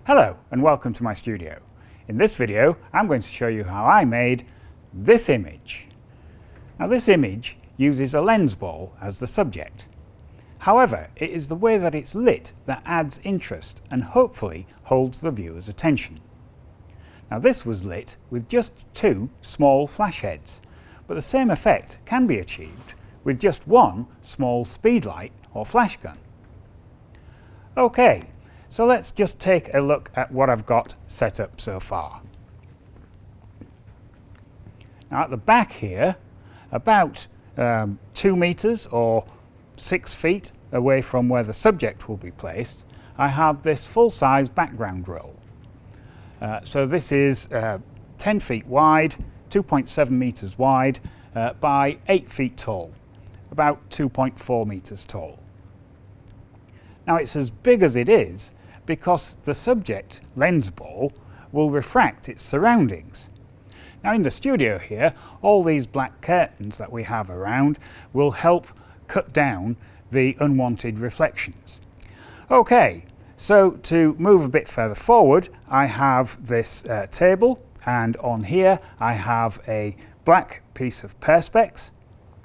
Hello and welcome to my studio. In this video I'm going to show you how I made this image. Now this image uses a Lensball as the subject. However, it is the way that it's lit that adds interest and hopefully holds the viewer's attention. Now this was lit with just two small flash heads, but the same effect can be achieved with just one small speed light or flash gun. Okay. So let's just take a look at what I've got set up so far. Now at the back here, about 2 meters or 6 feet away from where the subject will be placed, I have this full-size background roll. So this is 10 feet wide, 2.7 meters wide by 8 feet tall, about 2.4 meters tall. Now it's as big as it is because the subject, Lensball, will refract its surroundings. Now in the studio here, all these black curtains that we have around will help cut down the unwanted reflections. Okay, so to move a bit further forward, I have this table, and on here I have a black piece of perspex.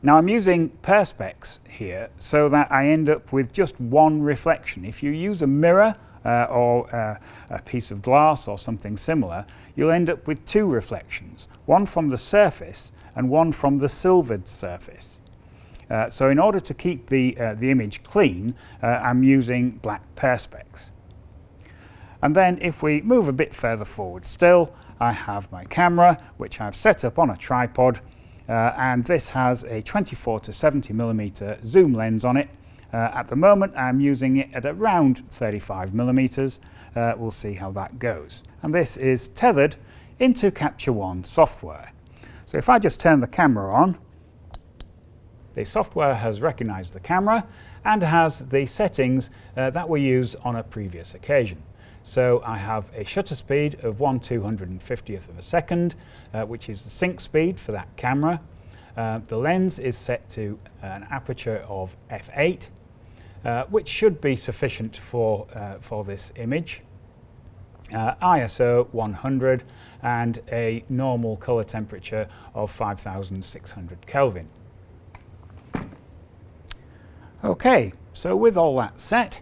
Now I'm using perspex here so that I end up with just one reflection. If you use a mirror or a piece of glass or something similar, you'll end up with two reflections, one from the surface and one from the silvered surface. So in order to keep the image clean, I'm using black perspex. And then if we move a bit further forward still, I have my camera, which I've set up on a tripod, and this has a 24 to 70mm zoom lens on it. At the moment I'm using it at around 35mm. We'll see how that goes. And this is tethered into Capture One software. So if I just turn the camera on, the software has recognized the camera and has the settings that were used on a previous occasion. So I have a shutter speed of 1/250th of a second, which is the sync speed for that camera. The lens is set to an aperture of f8. Which should be sufficient for this image. ISO 100 and a normal color temperature of 5600 Kelvin. Okay, so with all that set,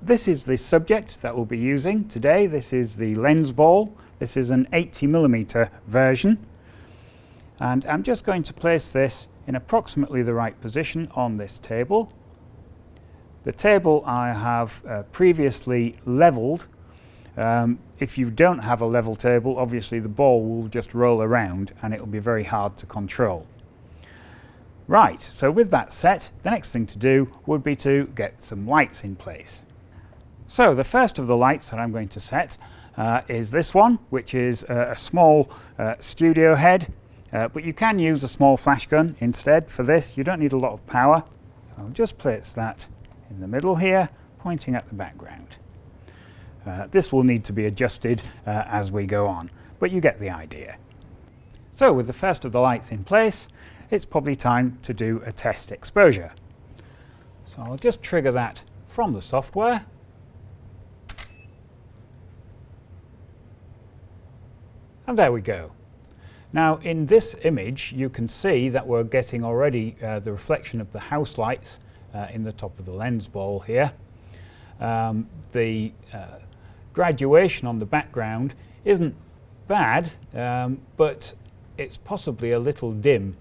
this is the subject that we'll be using today. This is the Lensball. This is an 80mm version. And I'm just going to place this in approximately the right position on this table. The table I have previously leveled. If you don't have a level table, obviously the ball will just roll around and it will be very hard to control. Right, so with that set, the next thing to do would be to get some lights in place. So the first of the lights that I'm going to set is this one, which is a small studio head, but you can use a small flash gun instead for this. You don't need a lot of power. So I'll just place that in the middle here, pointing at the background. This will need to be adjusted as we go on, but you get the idea. So with the first of the lights in place, it's probably time to do a test exposure. So I'll just trigger that from the software. And there we go. Now in this image you can see that we're getting already the reflection of the house lights in the top of the Lensball here. The graduation on the background isn't bad, but it's possibly a little dim.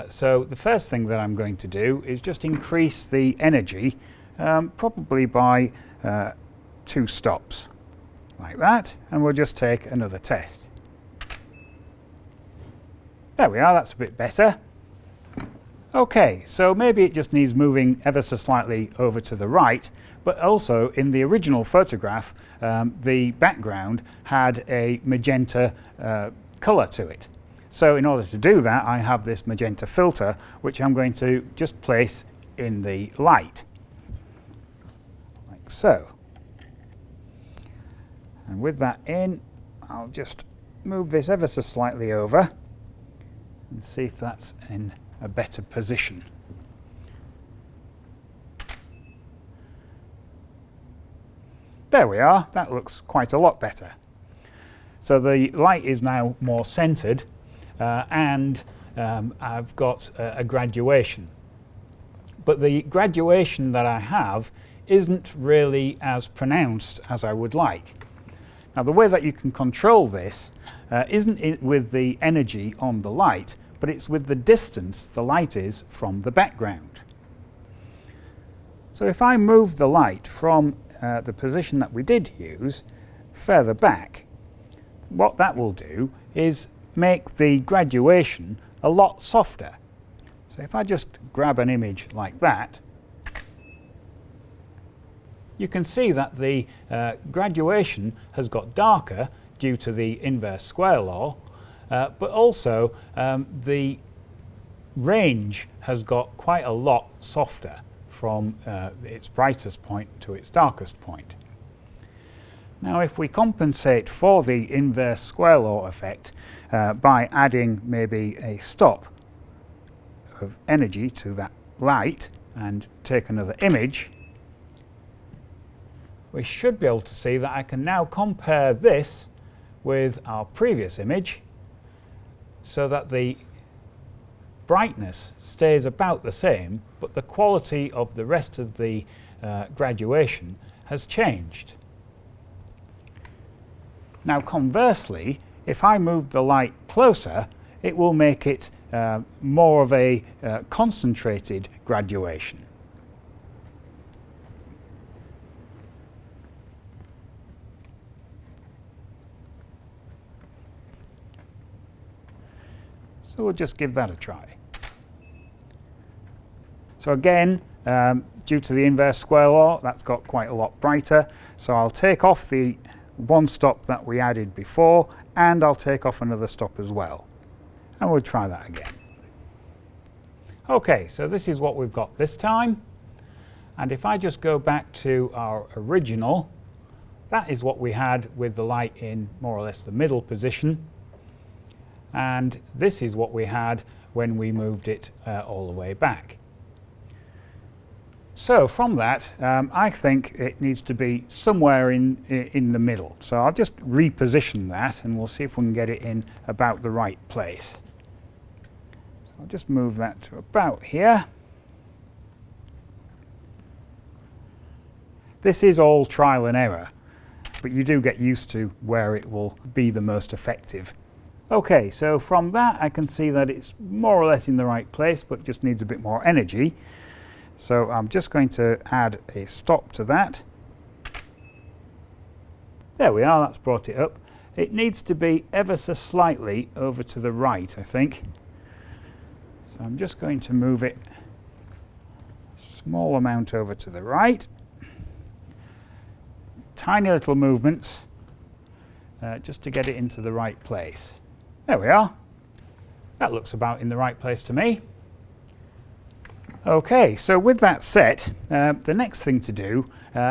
So the first thing that I'm going to do is just increase the energy, probably by 2 stops, like that, and we'll just take another test. There we are, that's a bit better. Okay, so maybe it just needs moving ever so slightly over to the right, but also in the original photograph, the background had a magenta color to it. So in order to do that, I have this magenta filter, which I'm going to just place in the light, like so. And with that in, I'll just move this ever so slightly over and see if that's in a better position. There we are, that looks quite a lot better. So the light is now more centered and I've got a graduation. But the graduation that I have isn't really as pronounced as I would like. Now the way that you can control this isn't with the energy on the light, but it's with the distance the light is from the background. So if I move the light from the position that we did use further back, what that will do is make the graduation a lot softer. So if I just grab an image like that, you can see that the graduation has got darker due to the inverse square law, but also the range has got quite a lot softer from its brightest point to its darkest point. Now if we compensate for the inverse square law effect by adding maybe a stop of energy to that light and take another image, we should be able to see that I can now compare this with our previous image so that the brightness stays about the same, but the quality of the rest of the graduation has changed. Now conversely, if I move the light closer, it will make it more of a concentrated graduation. So we'll just give that a try. So again, due to the inverse square law, that's got quite a lot brighter. So I'll take off the one stop that we added before, and I'll take off another stop as well. And we'll try that again. Okay, so this is what we've got this time. And if I just go back to our original, that is what we had with the light in more or less the middle position. And this is what we had when we moved it all the way back. So from that, I think it needs to be somewhere in the middle. So I'll just reposition that and we'll see if we can get it in about the right place. So I'll just move that to about here. This is all trial and error, but you do get used to where it will be the most effective. Okay, so from that I can see that it's more or less in the right place, but just needs a bit more energy. So I'm just going to add a stop to that. There we are, that's brought it up. It needs to be ever so slightly over to the right, I think. So I'm just going to move it a small amount over to the right. Tiny little movements just to get it into the right place. There we are. That looks about in the right place to me. Okay, so with that set, the next thing to do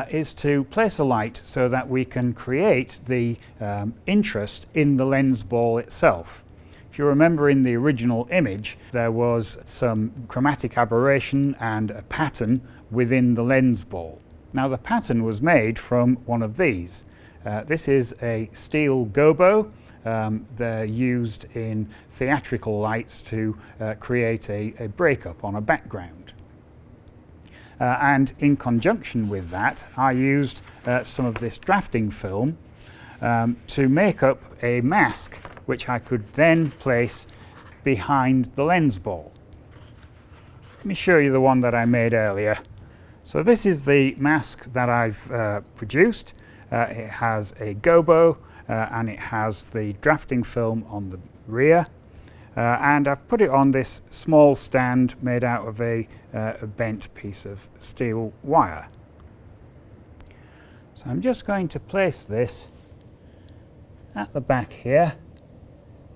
is to place a light so that we can create the interest in the lens ball itself. If you remember in the original image, there was some chromatic aberration and a pattern within the lens ball. Now the pattern was made from one of these. This is a steel Gobo. They're used in theatrical lights to create a breakup on a background. And in conjunction with that, I used some of this drafting film to make up a mask which I could then place behind the lens ball. Let me show you the one that I made earlier. So this is the mask that I've produced. It has a Gobo and it has the drafting film on the rear. And I've put it on this small stand made out of a bent piece of steel wire. So I'm just going to place this at the back here.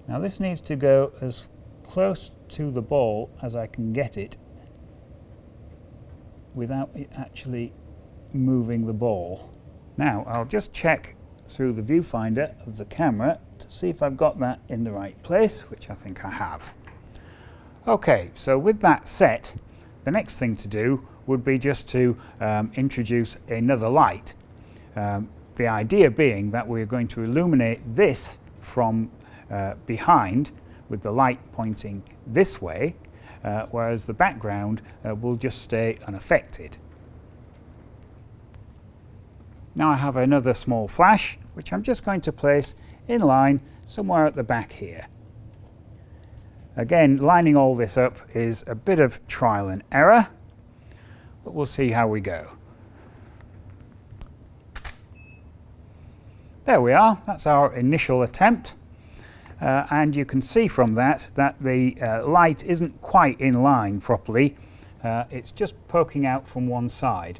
Now this needs to go as close to the ball as I can get it without it actually moving the ball. Now I'll just check through the viewfinder of the camera to see if I've got that in the right place, which I think I have. Okay, so with that set, the next thing to do would be just to introduce another light. The idea being that we're going to illuminate this from behind with the light pointing this way, whereas the background will just stay unaffected. Now I have another small flash, which I'm just going to place in line somewhere at the back here. Again, lining all this up is a bit of trial and error, but we'll see how we go. There we are, that's our initial attempt. And you can see from that the light isn't quite in line properly. It's just poking out from one side.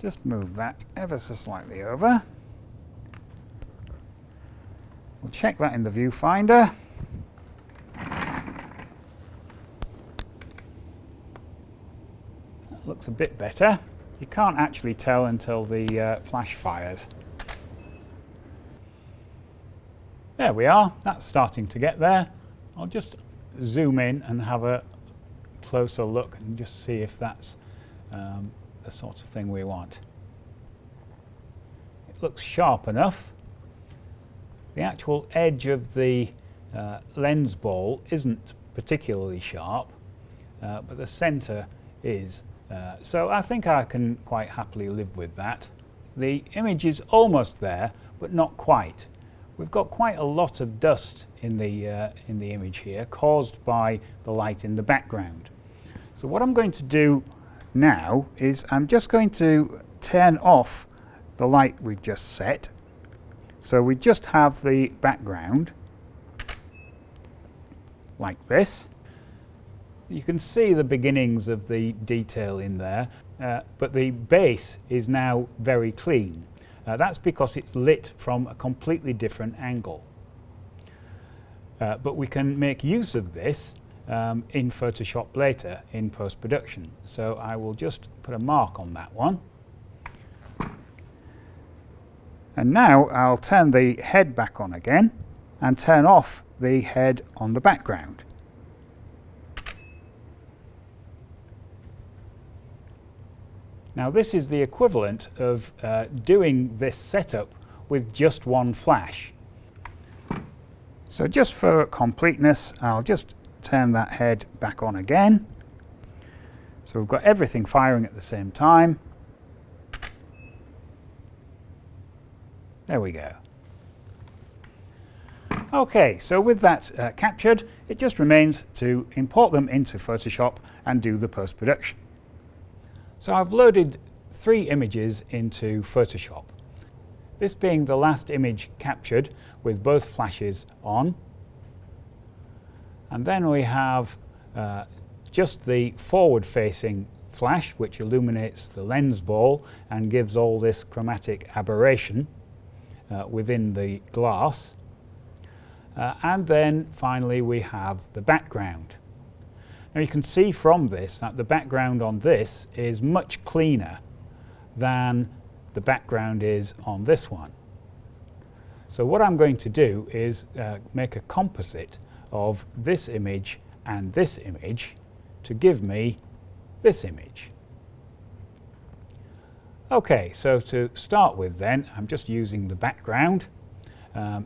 Just move that ever so slightly over. We'll check that in the viewfinder. That looks a bit better. You can't actually tell until the flash fires. There we are, that's starting to get there. I'll just zoom in and have a closer look and just see if that's the sort of thing we want. It looks sharp enough. The actual edge of the lens ball isn't particularly sharp, but the center is. So I think I can quite happily live with that. The image is almost there, but not quite. We've got quite a lot of dust in the image here, caused by the light in the background. So what I'm going to do now is I'm just going to turn off the light we've just set. So we just have the background like this. You can see the beginnings of the detail in there, but the base is now very clean. That's because it's lit from a completely different angle. But we can make use of this in Photoshop later in post-production. So I will just put a mark on that one. And now I'll turn the head back on again and turn off the head on the background. Now this is the equivalent of doing this setup with just one flash. So just for completeness, I'll just turn that head back on again. So we've got everything firing at the same time. There we go. Okay, so with that captured, it just remains to import them into Photoshop and do the post-production. So I've loaded 3 images into Photoshop. This being the last image captured with both flashes on. And then we have just the forward-facing flash, which illuminates the lens ball and gives all this chromatic aberration within the glass. And then finally we have the background. Now you can see from this that the background on this is much cleaner than the background is on this one. So what I'm going to do is make a composite of this image and this image to give me this image. Okay, so to start with then, I'm just using the background.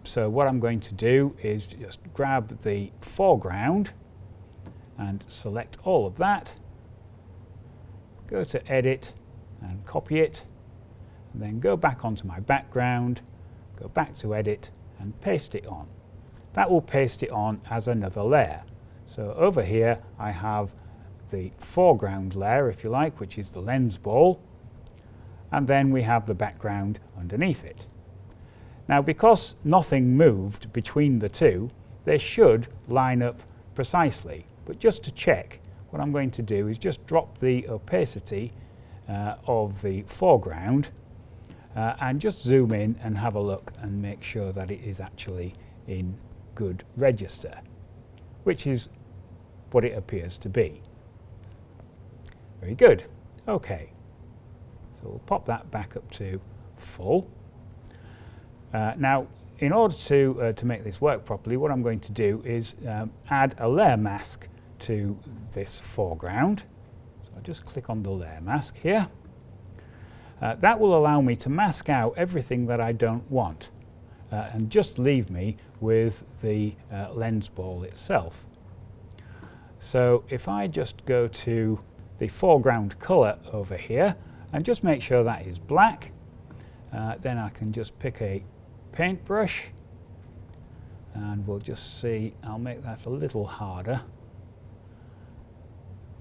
So what I'm going to do is just grab the foreground and select all of that, go to edit and copy it, and then go back onto my background, go back to edit and paste it on. That will paste it on as another layer. So over here I have the foreground layer, if you like, which is the lens ball, and then we have the background underneath it. Now because nothing moved between the two, they should line up precisely. But just to check, what I'm going to do is just drop the opacity of the foreground and just zoom in and have a look and make sure that it is actually in good register, which is what it appears to be. Very good. Okay, so we'll pop that back up to full. Now, in order to make this work properly, what I'm going to do is add a layer mask to this foreground. So I'll just click on the layer mask here. That will allow me to mask out everything that I don't want and just leave me with the lens ball itself. So if I just go to the foreground colour over here and just make sure that is black, then I can just pick a paintbrush and we'll just see, I'll make that a little harder.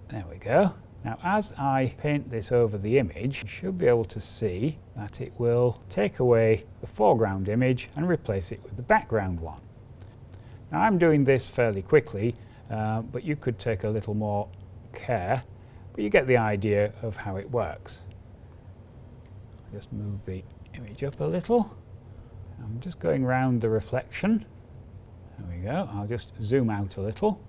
There we go. Now as I paint this over the image, you should be able to see that it will take away the foreground image and replace it with the background one. Now I'm doing this fairly quickly, but you could take a little more care, but you get the idea of how it works. Just move the image up a little. I'm just going round the reflection. There we go. I'll just zoom out a little.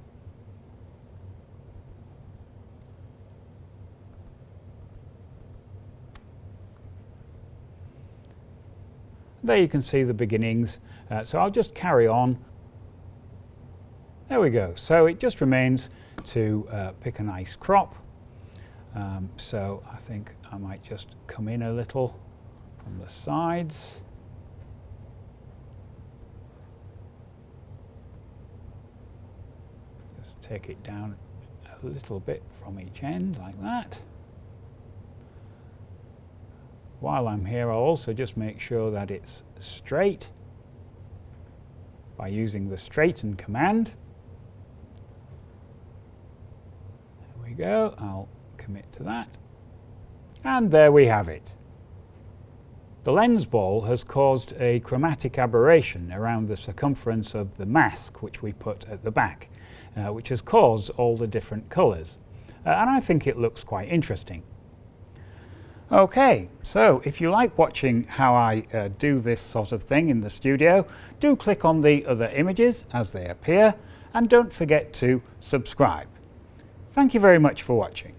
There you can see the beginnings, so I'll just carry on. There we go. So it just remains to pick a nice crop. So I think I might just come in a little from the sides. Just take it down a little bit from each end like that. While I'm here, I'll also just make sure that it's straight by using the straighten command. There we go. I'll commit to that. And there we have it. The lens ball has caused a chromatic aberration around the circumference of the mask which we put at the back, which has caused all the different colours. And I think it looks quite interesting. Okay, so if you like watching how I do this sort of thing in the studio, do click on the other images as they appear, and don't forget to subscribe. Thank you very much for watching.